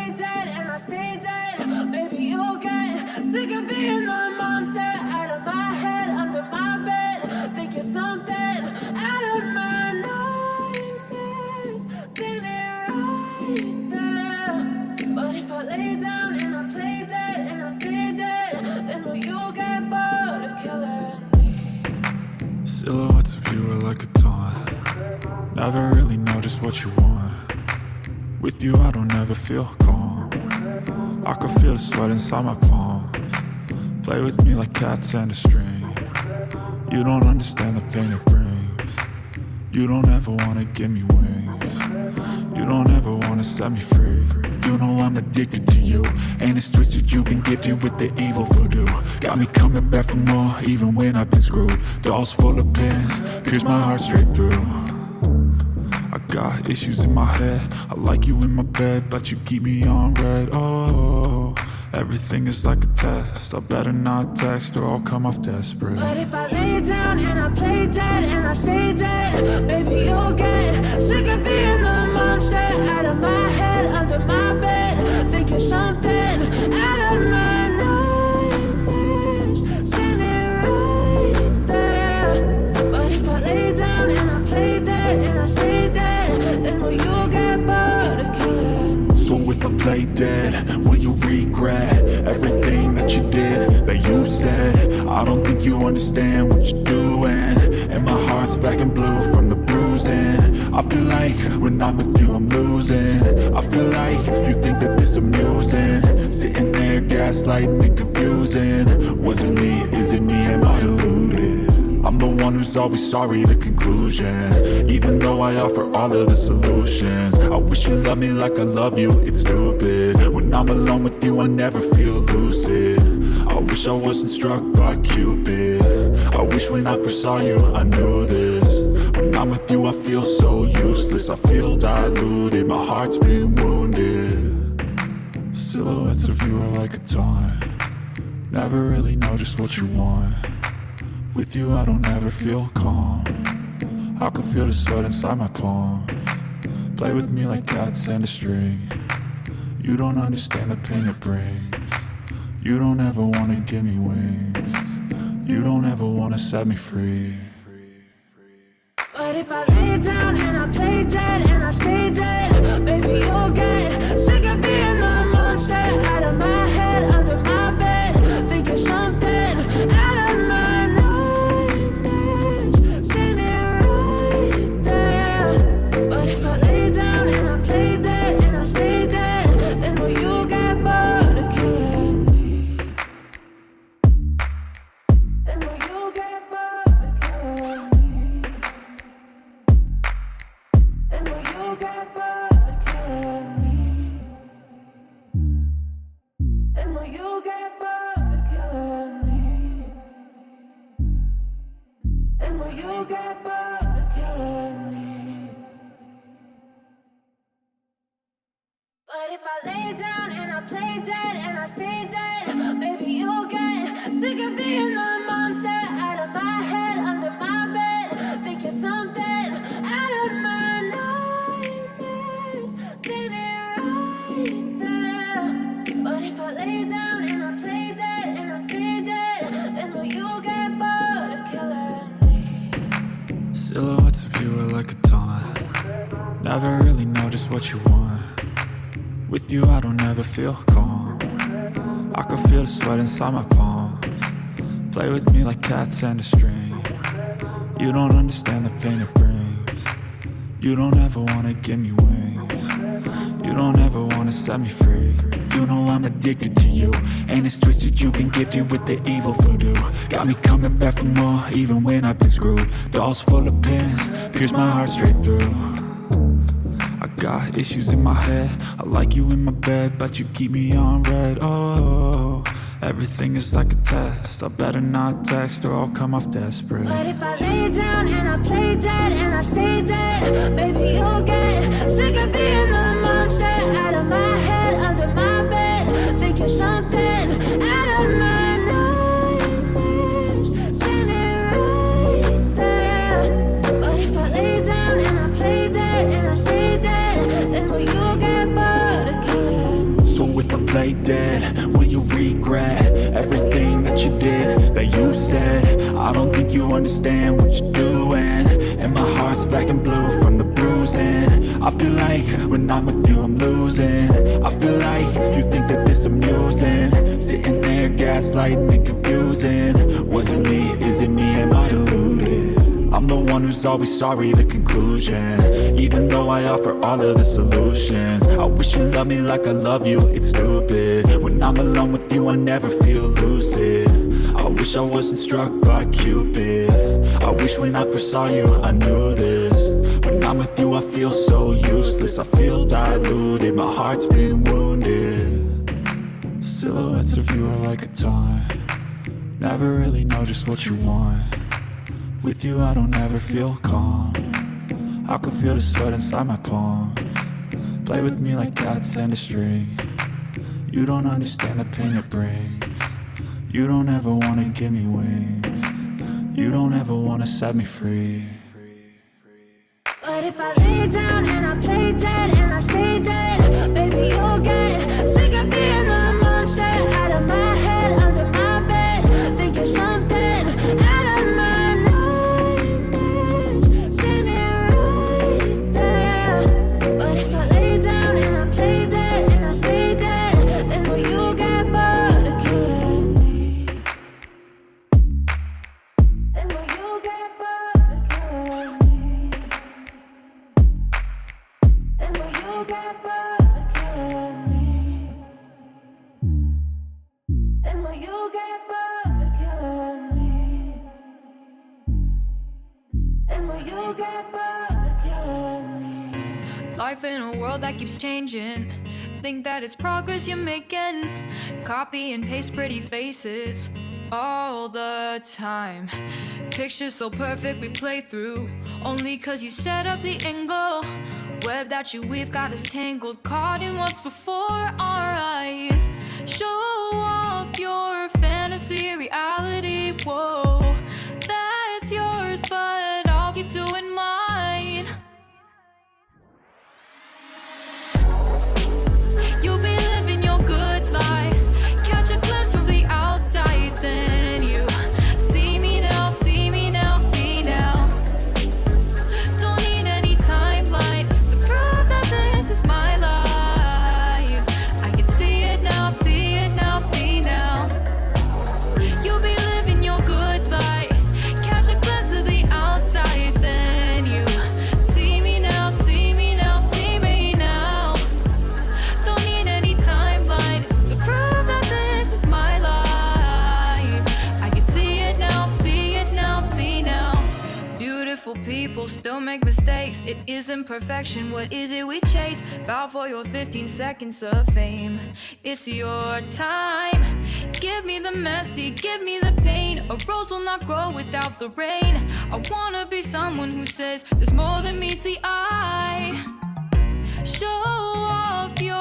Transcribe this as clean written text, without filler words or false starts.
play dead and I stay dead, maybe you'll get sick of being the monster out of my head, under my bed, thinking something out of my nightmares, sitting right there. But if I lay down and I play dead and I stay dead, then will you get bored of killing me? Silhouettes of you are like a taunt. Never really know just what you want. With you I don't ever feel calm. I can feel the sweat inside my palms. Play with me like cats and a string. You don't understand the pain it brings. You don't ever wanna give me wings. You don't ever wanna set me free. You know I'm addicted to you, and it's twisted. You've been gifted with the evil voodoo. Got me coming back for more, even when I've been screwed. Dolls full of pins, pierce my heart straight through. I got issues in my head. I like you in my bed, but you keep me on red. Oh, everything is like a test. I better not text or I'll come off desperate. But if I lay down and I play dead and I stay dead, maybe you'll get sick of being the monster out of my head, under my bed, thinking something out of my nightmares, sitting right there. But if I lay down and I play dead and I stay dead, then will you get bored of killing me? So if I play dead, will you regret everything that you did, that you said? I don't think you understand what you're doing, and my heart's black and blue from the bruising. I feel like when I'm with you I'm losing. I feel like you think that this amusing, sitting there gaslighting and confusing. Was it me? Is it me? Am I deluded? I'm the one who's always sorry, the conclusion, even though I offer all of the solutions. I wish you loved me like I love you, it's stupid. When I'm alone with you I never feel lucid. I wish I wasn't struck by Cupid. I wish when I first saw you I knew this. When I'm with you I feel so useless. I feel diluted, my heart's been wounded. Silhouettes of you are like a taunt. Never really know just what you want. With you I don't ever feel calm. I can feel the sweat inside my palms. Play with me like cats and a string. You don't understand the pain it brings. You don't ever wanna give me wings. You don't ever wanna set me free. But if I lay down and I play dead and I stay dead, maybe you'll get sick of being the monster out of my head, under my bed, thinking something out of my nightmares, sitting right there. But if I lay down and I play dead and I stay dead, then will you get bored of killing me? Then will you get bored of killing me? Then will you get bored of killing me? Then will you get bored of killing me? Then will you get bored of killing me? But if I lay down and I play dead and I stay dead, maybe you'll get sick of being the monster out of my head, under my bed, thinking something out of my nightmares, sitting right there. But if I lay down and I play dead and I stay dead, then will you get bored of killing me? Silhouettes of you are like a taunt. Never really know just what you want. With you I don't ever feel calm. I can feel the sweat inside my palms. Play with me like cats and a string. You don't understand the pain it brings. You don't ever wanna give me wings. You don't ever wanna set me free. You know I'm addicted to you, and it's twisted. You've been gifted with the evil voodoo. Got me coming back for more, even when I've been screwed. Dolls full of pins, pierce my heart straight through. I got issues in my head. I like you in my bed, but you keep me on red. Oh, everything is like a test. I better not text or I'll come off desperate. But if I lay down and I play dead and I stay dead, maybe you'll get sick of being the monster out of my head, under my bed, thinking something out of my nightmares, sitting right there. But if I lay down and I play dead and I stay dead, then will you get bored of killing me? if I play dead? Will you regret everything that you did, that you said? I don't think you understand what you're doing, and my heart's black and blue from the bruising. I feel like when I'm with you I'm losing. I feel like you think that this amusing, sitting there gaslighting and confusing. Was it me? Is it me? Am I deluded? I'm the one who's always sorry, the conclusion, even though I offer all of the solutions. I wish you loved me like I love you, it's stupid. When I'm alone with you I never feel lucid. I wish I wasn't struck by Cupid. I wish when I first saw you I knew this. When I'm with you I feel so useless, I feel diluted, my heart's been wounded. Silhouettes of you are like a taunt, never really know just what you want. With you I don't ever feel calm, I can feel the sweat inside my palms. Play with me like cats and a string. You don't understand the pain it brings. You don't ever wanna give me wings. You don't ever wanna set me free. But if I lay down and I play dead and I stay dead, baby you'll get sick of being the monster out of my head, under my bed, thinking something out of my nightmares. Stay me right there. But if I lay down and I play dead and I stay dead, then will you get bored of killing me? Then will you get bored of killing me? Then will you get bored of killing me? Then will you get bored of killing me? Then will you get bored of killing me? Life in a world that keeps changing. Think that it's progress you're making. Copy and paste pretty faces all the time. Pictures so perfect we play through, only cause you set up the angle. Web that you weave got us tangled, caught in what's before our eyes. Show off your fantasy reality, whoa, that's yours, but I'll keep doing mine. You'll be living your good life, catch a glimpse from the outside, then you see me now, see me now, see now. Don't need any timeline to prove that this is my life. I can see it now, see it now, see now. You'll be living your good life, catch a glimpse of the outside, then you see me now, see me now, see me now. Don't need any timeline to prove that this is my life. I can see it now, see it now, see now. Beautiful people still make mistakes. It isn't perfection, what is it we chase? Bow for your 15 seconds of fame. It's your time. Give me the messy, give me the pain. A rose will not grow without the rain. I wanna be someone who says there's more than meets the eye. Show off your